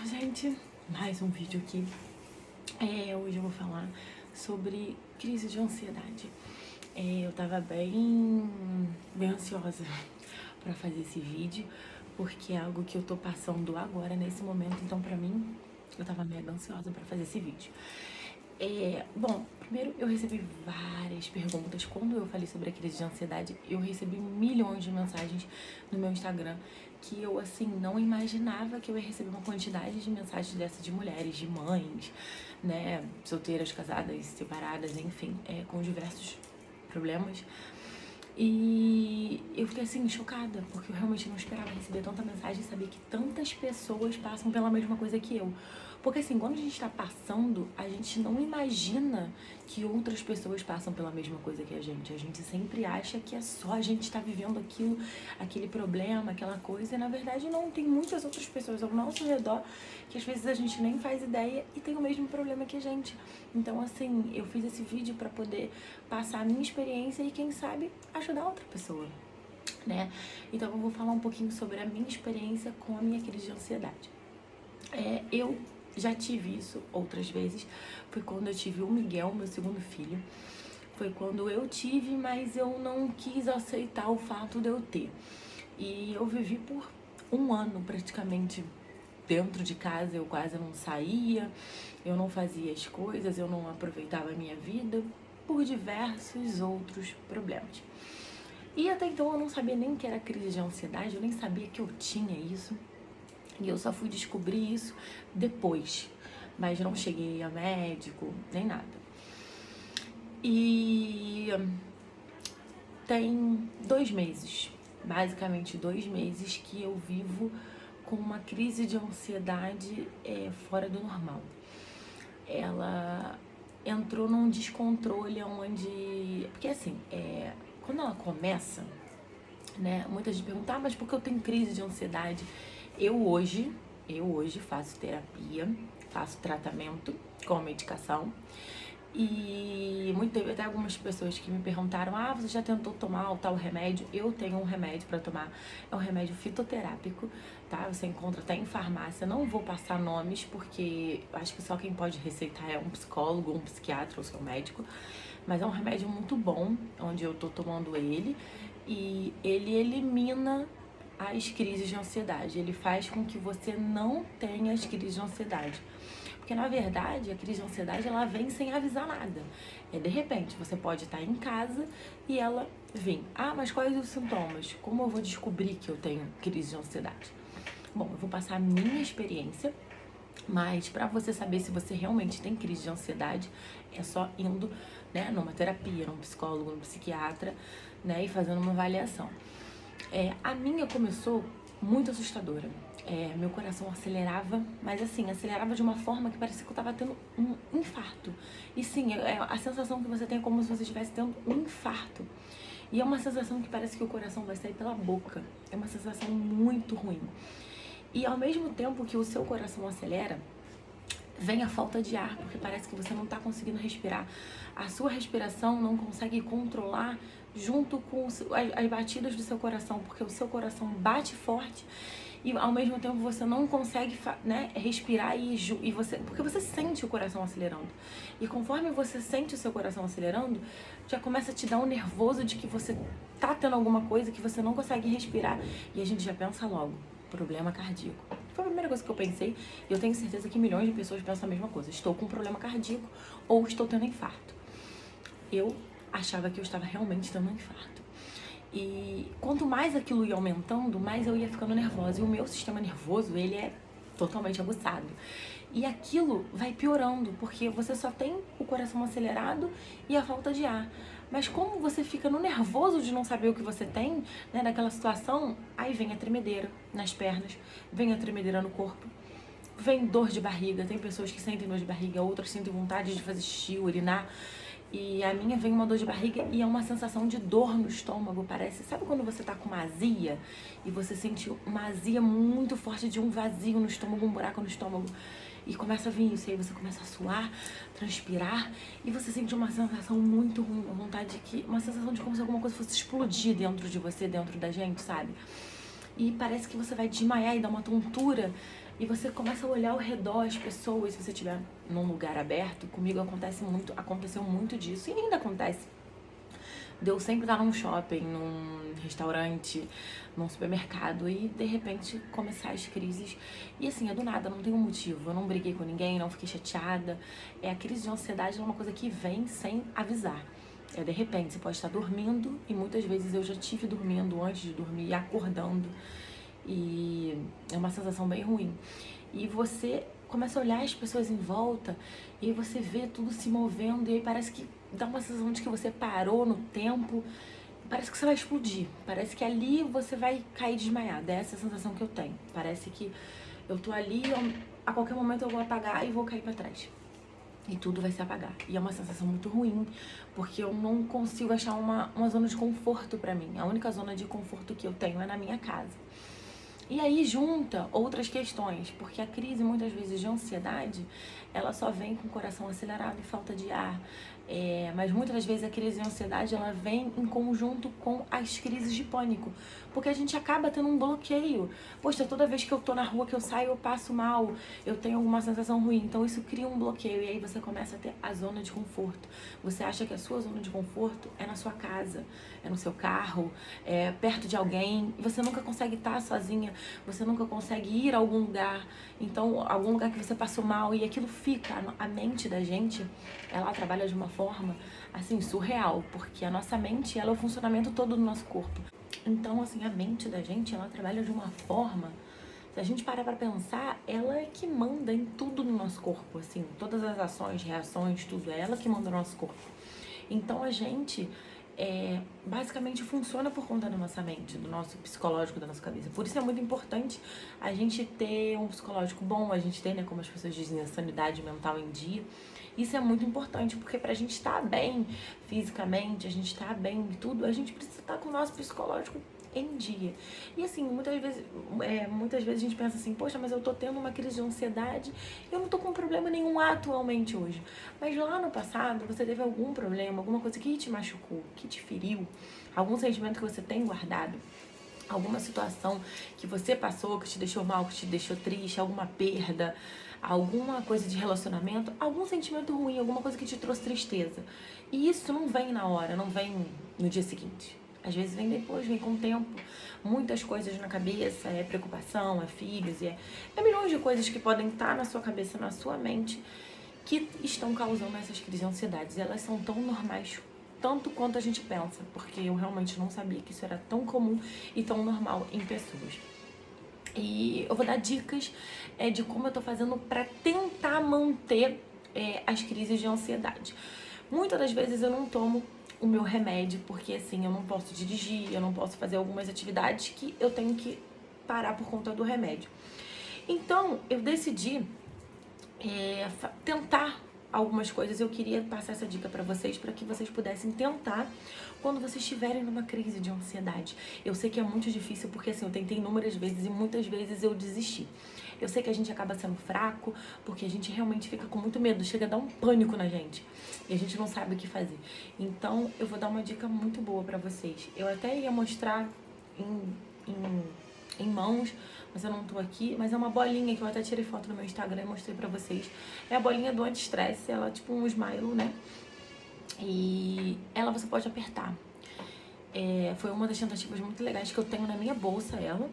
Gente, mais um vídeo aqui. Hoje eu vou falar sobre crise de ansiedade. Eu tava bem ansiosa pra fazer esse vídeo, porque é algo que eu tô passando agora, nesse momento. Então, pra mim, eu tava mega ansiosa pra fazer esse vídeo. Bom, primeiro eu recebi várias perguntas. Quando eu falei sobre a crise de ansiedade, eu recebi milhões de mensagens no meu Instagram que eu, assim, não imaginava que eu ia receber uma quantidade de mensagens dessa de mulheres, de mães, né, solteiras, casadas, separadas, enfim, com diversos problemas. E eu fiquei assim, chocada, porque eu realmente não esperava receber tanta mensagem e saber que tantas pessoas passam pela mesma coisa que eu. Porque assim, quando a gente tá passando, a gente não imagina que outras pessoas passam pela mesma coisa que a gente. A gente sempre acha que é só a gente tá vivendo aquilo, aquele problema, aquela coisa, e na verdade não, tem muitas outras pessoas ao nosso redor que às vezes a gente nem faz ideia e tem o mesmo problema que a gente. Então assim, eu fiz esse vídeo pra poder passar a minha experiência e quem sabe ajudar outra pessoa, né? Então eu vou falar um pouquinho sobre a minha experiência com a minha crise de ansiedade. Eu já tive isso outras vezes. Foi quando eu tive o Miguel, meu segundo filho. Foi quando eu tive, mas eu não quis aceitar o fato de eu ter. E eu vivi por um ano praticamente dentro de casa. Eu quase não saía, eu não fazia as coisas, eu não aproveitava a minha vida por diversos outros problemas. E até então eu não sabia nem que era crise de ansiedade, eu nem sabia que eu tinha isso. E eu só fui descobrir isso depois, mas não cheguei a médico, nem nada. E tem 2 meses, basicamente 2 meses, que eu vivo com uma crise de ansiedade fora do normal. Ela entrou num descontrole onde... Porque assim, quando ela começa, né, muita gente pergunta, mas por que eu tenho crise de ansiedade? Eu hoje faço terapia, faço tratamento com medicação. E teve até algumas pessoas que me perguntaram, você já tentou tomar o tal remédio? Eu tenho um remédio pra tomar, é um remédio fitoterápico, tá? Você encontra até em farmácia, não vou passar nomes, porque acho que só quem pode receitar é um psicólogo, um psiquiatra ou seu médico. Mas é um remédio muito bom, onde eu tô tomando ele, e ele elimina as crises de ansiedade. Ele faz com que você não tenha as crises de ansiedade. Porque, na verdade, a crise de ansiedade, ela vem sem avisar nada. De repente, você pode estar em casa e ela vem. Mas quais os sintomas? Como eu vou descobrir que eu tenho crise de ansiedade? Bom, eu vou passar a minha experiência, mas para você saber se você realmente tem crise de ansiedade, é só indo, né, numa terapia, num psicólogo, num psiquiatra, né, e fazendo uma avaliação. A minha começou muito assustadora. Meu coração acelerava, mas assim, acelerava de uma forma que parecia que eu tava tendo um infarto. E sim, a sensação que você tem é como se você estivesse tendo um infarto. E é uma sensação que parece que o coração vai sair pela boca. É uma sensação muito ruim. E ao mesmo tempo que o seu coração acelera, vem a falta de ar, porque parece que você não tá conseguindo respirar. A sua respiração não consegue controlar junto com as batidas do seu coração, porque o seu coração bate forte e ao mesmo tempo você não consegue, né, respirar porque você sente o coração acelerando. E conforme você sente o seu coração acelerando, já começa a te dar um nervoso de que você tá tendo alguma coisa que você não consegue respirar e a gente já pensa logo, problema cardíaco. Foi a primeira coisa que eu pensei e eu tenho certeza que milhões de pessoas pensam a mesma coisa. Estou com um problema cardíaco ou estou tendo infarto. Eu achava que eu estava realmente tendo um infarto. E quanto mais aquilo ia aumentando, mais eu ia ficando nervosa. E o meu sistema nervoso, ele é totalmente aguçado. E aquilo vai piorando, porque você só tem o coração acelerado e a falta de ar. Mas como você fica no nervoso de não saber o que você tem, né, naquela situação, aí vem a tremedeira nas pernas, vem a tremedeira no corpo, vem dor de barriga. Tem pessoas que sentem dor de barriga, outras sentem vontade de fazer xixi, urinar. E a minha vem uma dor de barriga e é uma sensação de dor no estômago, parece. Sabe quando você tá com uma azia e você sente uma azia muito forte de um vazio no estômago, um buraco no estômago? E começa a vir isso, aí você começa a suar, transpirar e você sente uma sensação muito ruim, uma sensação de como se alguma coisa fosse explodir dentro de você, dentro da gente, sabe? E parece que você vai desmaiar e dar uma tontura e você começa a olhar ao redor as pessoas, se você estiver num lugar aberto. Comigo aconteceu muito disso e ainda acontece. De eu sempre estar num shopping, num restaurante, num supermercado e de repente começar as crises. E assim, é do nada, não tem um motivo. Eu não briguei com ninguém, não fiquei chateada. A crise de ansiedade é uma coisa que vem sem avisar. De repente, você pode estar dormindo e muitas vezes eu já tive dormindo antes de dormir e acordando. E é uma sensação bem ruim. E você começa a olhar as pessoas em volta e aí você vê tudo se movendo e aí parece que dá uma sensação de que você parou no tempo. Parece que você vai explodir. Parece que ali você vai cair desmaiada. É essa a sensação que eu tenho. Parece que eu tô ali, a qualquer momento eu vou apagar e vou cair pra trás. E tudo vai se apagar. E é uma sensação muito ruim, porque eu não consigo achar uma zona de conforto pra mim. A única zona de conforto que eu tenho é na minha casa. E aí junta outras questões, porque a crise muitas vezes de ansiedade, ela só vem com o coração acelerado e falta de ar. Mas muitas das vezes a crise de ansiedade, ela vem em conjunto com as crises de pânico, porque a gente acaba tendo um bloqueio. Poxa, toda vez que eu tô na rua, que eu saio, eu passo mal, eu tenho alguma sensação ruim, então isso cria um bloqueio e aí você começa a ter a zona de conforto. Você acha que a sua zona de conforto é na sua casa, é no seu carro, é perto de alguém, e você nunca consegue estar sozinha, você nunca consegue ir a algum lugar, então algum lugar que você passou mal e aquilo fica, a mente da gente, ela trabalha de uma forma assim surreal, porque a nossa mente, ela é o funcionamento todo do nosso corpo. Então assim, a mente da gente, ela trabalha de uma forma, se a gente parar pra pensar, ela é que manda em tudo no nosso corpo, assim, todas as ações, reações, tudo, é ela que manda no nosso corpo. Então a gente basicamente funciona por conta da nossa mente, do nosso psicológico, da nossa cabeça. Por isso é muito importante a gente ter um psicológico bom, a gente ter, né, como as pessoas dizem, a sanidade mental em dia. Isso é muito importante, porque pra gente estar bem fisicamente, a gente estar bem em tudo, a gente precisa estar com o nosso psicológico em dia. E assim, muitas vezes a gente pensa assim, poxa, mas eu tô tendo uma crise de ansiedade e eu não tô com problema nenhum atualmente hoje. Mas lá no passado, você teve algum problema, alguma coisa que te machucou, que te feriu, algum sentimento que você tem guardado, alguma situação que você passou, que te deixou mal, que te deixou triste, alguma perda, alguma coisa de relacionamento, algum sentimento ruim, alguma coisa que te trouxe tristeza. E isso não vem na hora, não vem no dia seguinte. Às vezes vem depois, vem com o tempo. Muitas coisas na cabeça, preocupação, filhos, milhões de coisas que podem estar na sua cabeça, na sua mente, que estão causando essas crises de ansiedade. Elas são tão normais tanto quanto a gente pensa, porque eu realmente não sabia que isso era tão comum e tão normal em pessoas. E eu vou dar dicas de como eu tô fazendo para tentar manter as crises de ansiedade. Muitas das vezes eu não tomo o meu remédio, porque assim, eu não posso dirigir, eu não posso fazer algumas atividades que eu tenho que parar por conta do remédio. Então, eu decidi tentar algumas coisas. Eu queria passar essa dica pra vocês, para que vocês pudessem tentar quando vocês estiverem numa crise de ansiedade. Eu sei que é muito difícil, porque assim, eu tentei inúmeras vezes e muitas vezes eu desisti. Eu sei que a gente acaba sendo fraco, porque a gente realmente fica com muito medo, chega a dar um pânico na gente e a gente não sabe o que fazer. Então, eu vou dar uma dica muito boa pra vocês. Eu até ia mostrar em mãos, mas eu não tô aqui, mas é uma bolinha que eu até tirei foto no meu Instagram e mostrei pra vocês. É a bolinha do anti-estresse, ela é tipo um smile, né? E ela você pode apertar. Foi uma das tentativas muito legais que eu tenho na minha bolsa, ela.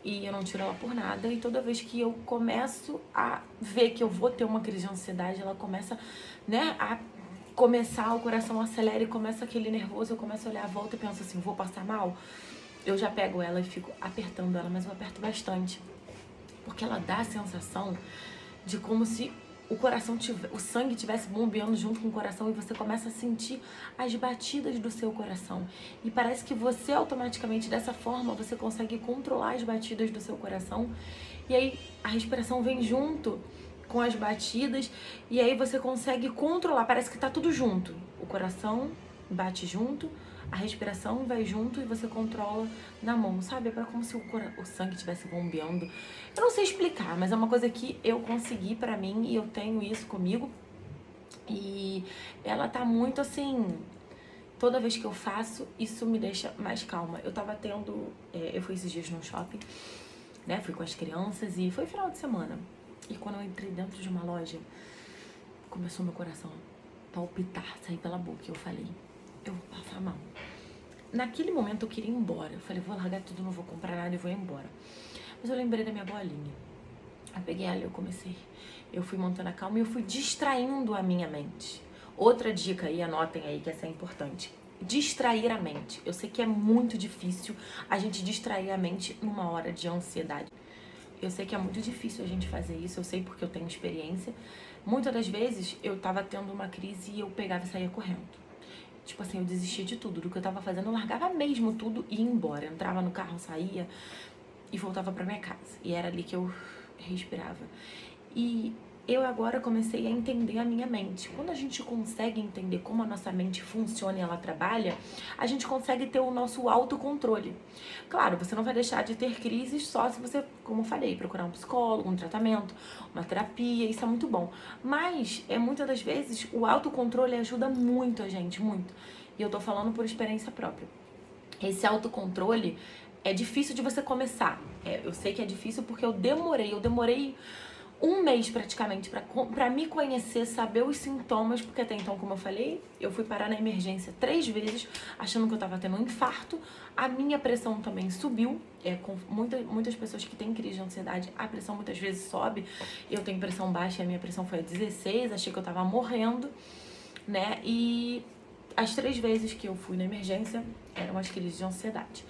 E eu não tiro ela por nada. E toda vez que eu começo a ver que eu vou ter uma crise de ansiedade, ela começa, né, a começar, o coração acelera e começa aquele nervoso, eu começo a olhar à volta e penso assim, vou passar mal? Eu já pego ela e fico apertando ela, mas eu aperto bastante. Porque ela dá a sensação de como se o sangue estivesse bombeando junto com o coração e você começa a sentir as batidas do seu coração. E parece que você automaticamente, dessa forma, você consegue controlar as batidas do seu coração. E aí a respiração vem junto com as batidas e aí você consegue controlar, parece que tá tudo junto. O coração bate junto, a respiração vai junto e você controla na mão, sabe? É como se o sangue estivesse bombeando. Eu não sei explicar, mas é uma coisa que eu consegui pra mim e eu tenho isso comigo. E ela tá muito assim... Toda vez que eu faço, isso me deixa mais calma. Eu tava tendo... eu fui esses dias no shopping né? Fui com as crianças e foi final de semana. E quando eu entrei dentro de uma loja, começou meu coração a palpitar, sair pela boca. E eu falei, eu vou passar mal. Naquele momento eu queria ir embora. Eu falei, vou largar tudo, não vou comprar nada e vou embora. Mas eu lembrei da minha bolinha. Eu peguei ela e eu fui montando a calma e eu fui distraindo a minha mente. Outra dica aí, anotem aí que essa é importante. Distrair a mente. Eu sei que é muito difícil a gente distrair a mente numa hora de ansiedade. Eu sei que é muito difícil a gente fazer isso, eu sei porque eu tenho experiência. Muitas das vezes eu tava tendo uma crise e eu pegava e saía correndo. Tipo assim, eu desistia de tudo, do que eu tava fazendo, eu largava mesmo tudo e ia embora. Eu entrava no carro, saía e voltava pra minha casa. E era ali que eu respirava. E eu agora comecei a entender a minha mente. Quando a gente consegue entender como a nossa mente funciona e ela trabalha, a gente consegue ter o nosso autocontrole. Claro, você não vai deixar de ter crises só se você, como eu falei, procurar um psicólogo, um tratamento, uma terapia, isso é muito bom. Mas, muitas das vezes, o autocontrole ajuda muito a gente, muito. E eu tô falando por experiência própria. Esse autocontrole é difícil de você começar. Eu sei que é difícil porque eu demorei um mês praticamente pra me conhecer, saber os sintomas, porque até então, como eu falei, eu fui parar na emergência 3 vezes, achando que eu tava tendo um infarto. A minha pressão também subiu, com muitas pessoas que têm crise de ansiedade, a pressão muitas vezes sobe. Eu tenho pressão baixa e a minha pressão foi a 16, achei que eu tava morrendo, né? E as 3 vezes que eu fui na emergência eram as crises de ansiedade.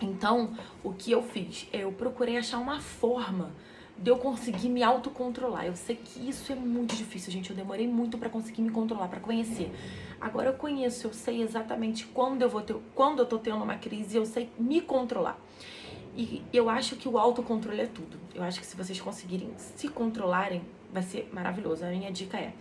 Então, o que eu fiz? Eu procurei achar uma forma de eu conseguir me autocontrolar. Eu sei que isso é muito difícil, gente. Eu demorei muito pra conseguir me controlar, pra conhecer. Agora eu conheço, eu sei exatamente quando eu tô tendo uma crise, eu sei me controlar. E eu acho que o autocontrole é tudo. Eu acho que se vocês conseguirem se controlarem, vai ser maravilhoso. A minha dica é: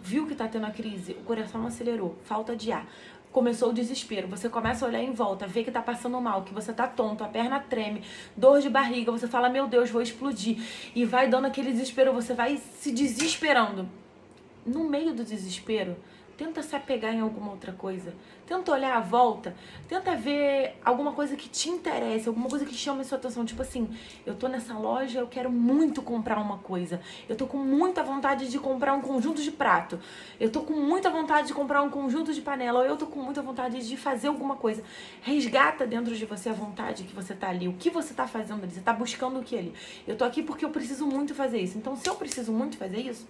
viu que tá tendo a crise, o coração acelerou, falta de ar, começou o desespero, você começa a olhar em volta, vê que tá passando mal, que você tá tonto, a perna treme, dor de barriga, você fala, meu Deus, vou explodir, e vai dando aquele desespero, você vai se desesperando. No meio do desespero, tenta se apegar em alguma outra coisa. Tenta olhar à volta. Tenta ver alguma coisa que te interesse, alguma coisa que chame a sua atenção. Tipo assim, eu tô nessa loja, eu quero muito comprar uma coisa. Eu tô com muita vontade de comprar um conjunto de prato. Eu tô com muita vontade de comprar um conjunto de panela. Ou eu tô com muita vontade de fazer alguma coisa. Resgata dentro de você a vontade que você tá ali. O que você tá fazendo ali? Você tá buscando o que ali? Eu tô aqui porque eu preciso muito fazer isso. Então, se eu preciso muito fazer isso,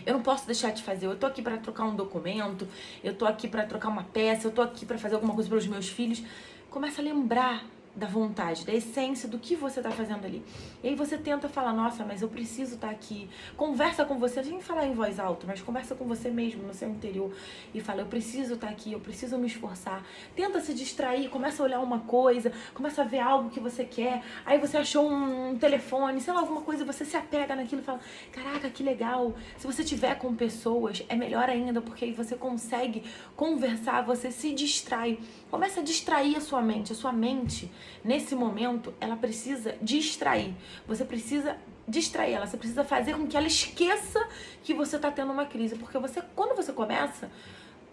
eu não posso deixar de fazer. Eu tô aqui pra trocar um documento, eu tô aqui pra trocar uma peça, eu tô aqui pra fazer alguma coisa pelos meus filhos. Começa a lembrar da vontade, da essência do que você tá fazendo ali. E aí você tenta falar, nossa, mas eu preciso estar aqui. Conversa com você, sem falar em voz alta, mas conversa com você mesmo, no seu interior. E fala, eu preciso estar aqui, eu preciso me esforçar. Tenta se distrair, começa a olhar uma coisa, começa a ver algo que você quer. Aí você achou um telefone, sei lá, alguma coisa, você se apega naquilo e fala, caraca, que legal. Se você tiver com pessoas, é melhor ainda, porque aí você consegue conversar, você se distrai. Começa a distrair a sua mente. A sua mente, nesse momento, ela precisa distrair. Você precisa distrair ela. Você precisa fazer com que ela esqueça que você tá tendo uma crise. Porque quando você começa,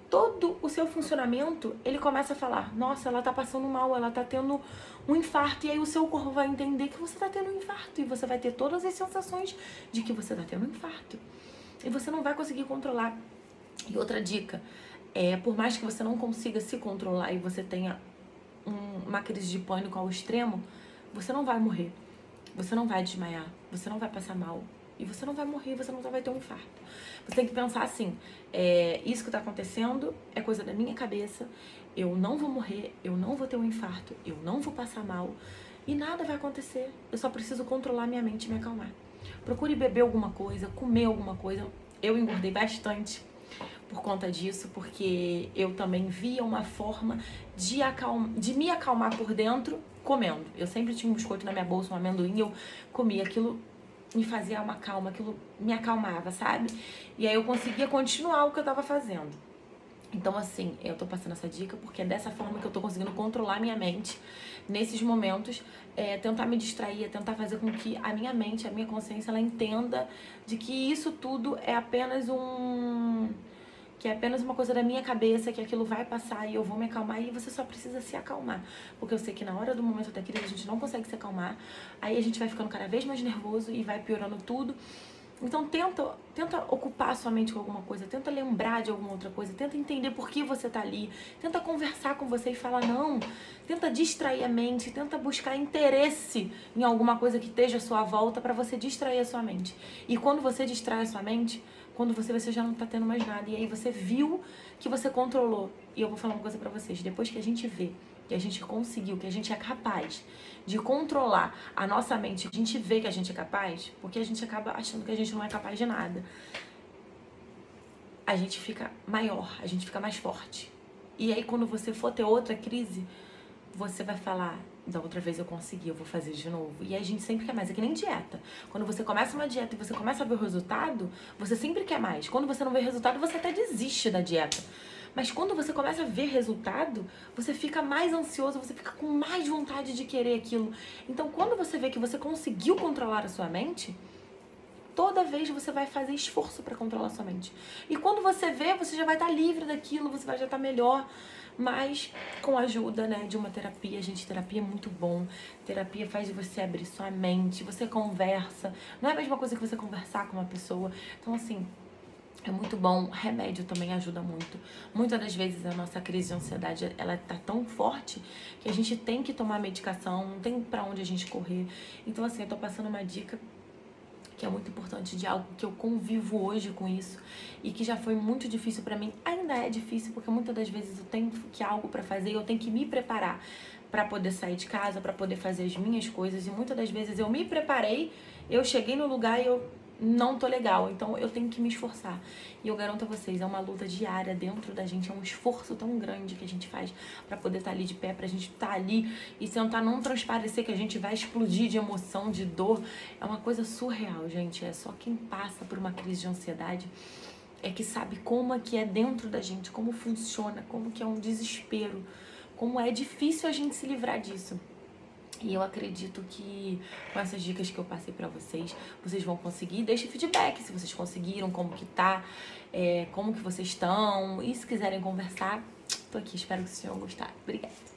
todo o seu funcionamento, ele começa a falar, nossa, ela tá passando mal, ela tá tendo um infarto. E aí o seu corpo vai entender que você tá tendo um infarto. E você vai ter todas as sensações de que você tá tendo um infarto. E você não vai conseguir controlar. E outra dica, por mais que você não consiga se controlar e você tenha uma crise de pânico ao extremo, você não vai morrer, você não vai desmaiar, você não vai passar mal e você não vai morrer, você não vai ter um infarto. Você tem que pensar assim, isso que tá acontecendo é coisa da minha cabeça, eu não vou morrer, eu não vou ter um infarto, eu não vou passar mal e nada vai acontecer, eu só preciso controlar minha mente e me acalmar. Procure beber alguma coisa, comer alguma coisa. Eu engordei bastante por conta disso, porque eu também via uma forma de me acalmar por dentro comendo. Eu sempre tinha um biscoito na minha bolsa, um amendoim, eu comia aquilo, me fazia uma calma, aquilo me acalmava, sabe? E aí eu conseguia continuar o que eu tava fazendo. Então, assim, eu tô passando essa dica porque é dessa forma que eu tô conseguindo controlar minha mente nesses momentos, tentar me distrair, tentar fazer com que a minha mente, a minha consciência, ela entenda de que isso tudo é apenas que é apenas uma coisa da minha cabeça, que aquilo vai passar e eu vou me acalmar, e você só precisa se acalmar. Porque eu sei que na hora do momento da crise a gente não consegue se acalmar, aí a gente vai ficando cada vez mais nervoso e vai piorando tudo. Então tenta ocupar a sua mente com alguma coisa, tenta lembrar de alguma outra coisa, tenta entender por que você tá ali, tenta conversar com você e falar não, tenta distrair a mente, tenta buscar interesse em alguma coisa que esteja à sua volta para você distrair a sua mente. E quando você distrai a sua mente, quando você já não tá tendo mais nada, e aí você viu que você controlou. E eu vou falar uma coisa pra vocês, depois que a gente vê que a gente conseguiu, que a gente é capaz de controlar a nossa mente, a gente vê que a gente é capaz, porque a gente acaba achando que a gente não é capaz de nada. A gente fica maior, a gente fica mais forte. E aí quando você for ter outra crise, você vai falar, da outra vez eu consegui, eu vou fazer de novo. E a gente sempre quer mais, é que nem dieta. Quando você começa uma dieta e você começa a ver o resultado, você sempre quer mais. Quando você não vê resultado, você até desiste da dieta. Mas quando você começa a ver resultado, você fica mais ansioso, você fica com mais vontade de querer aquilo. Então, quando você vê que você conseguiu controlar a sua mente, toda vez você vai fazer esforço para controlar a sua mente. E quando você vê, você já vai estar livre daquilo, você vai já estar melhor. Mas com a ajuda, né, de uma terapia, gente, terapia é muito bom. Terapia faz você abrir sua mente, você conversa. Não é a mesma coisa que você conversar com uma pessoa. Então, assim, é muito bom. Remédio também ajuda muito. Muitas das vezes a nossa crise de ansiedade, ela tá tão forte que a gente tem que tomar medicação, não tem pra onde a gente correr. Então, assim, eu tô passando uma dica que é muito importante, de algo que eu convivo hoje com isso e que já foi muito difícil pra mim. Ainda é difícil, porque muitas das vezes eu tenho que algo pra fazer e eu tenho que me preparar pra poder sair de casa, pra poder fazer as minhas coisas, e muitas das vezes eu me preparei, eu cheguei no lugar e eu não tô legal, então eu tenho que me esforçar. E eu garanto a vocês, é uma luta diária dentro da gente, é um esforço tão grande que a gente faz pra poder estar ali de pé, pra gente estar ali e tentar não transparecer que a gente vai explodir de emoção, de dor. É uma coisa surreal, gente. É só quem passa por uma crise de ansiedade é que sabe como é que é dentro da gente, como funciona, como que é um desespero, como é difícil a gente se livrar disso. E eu acredito que com essas dicas que eu passei pra vocês, vocês vão conseguir. Deixe feedback se vocês conseguiram, como que tá, como que vocês estão. E se quiserem conversar, tô aqui. Espero que vocês tenham gostado. Obrigada.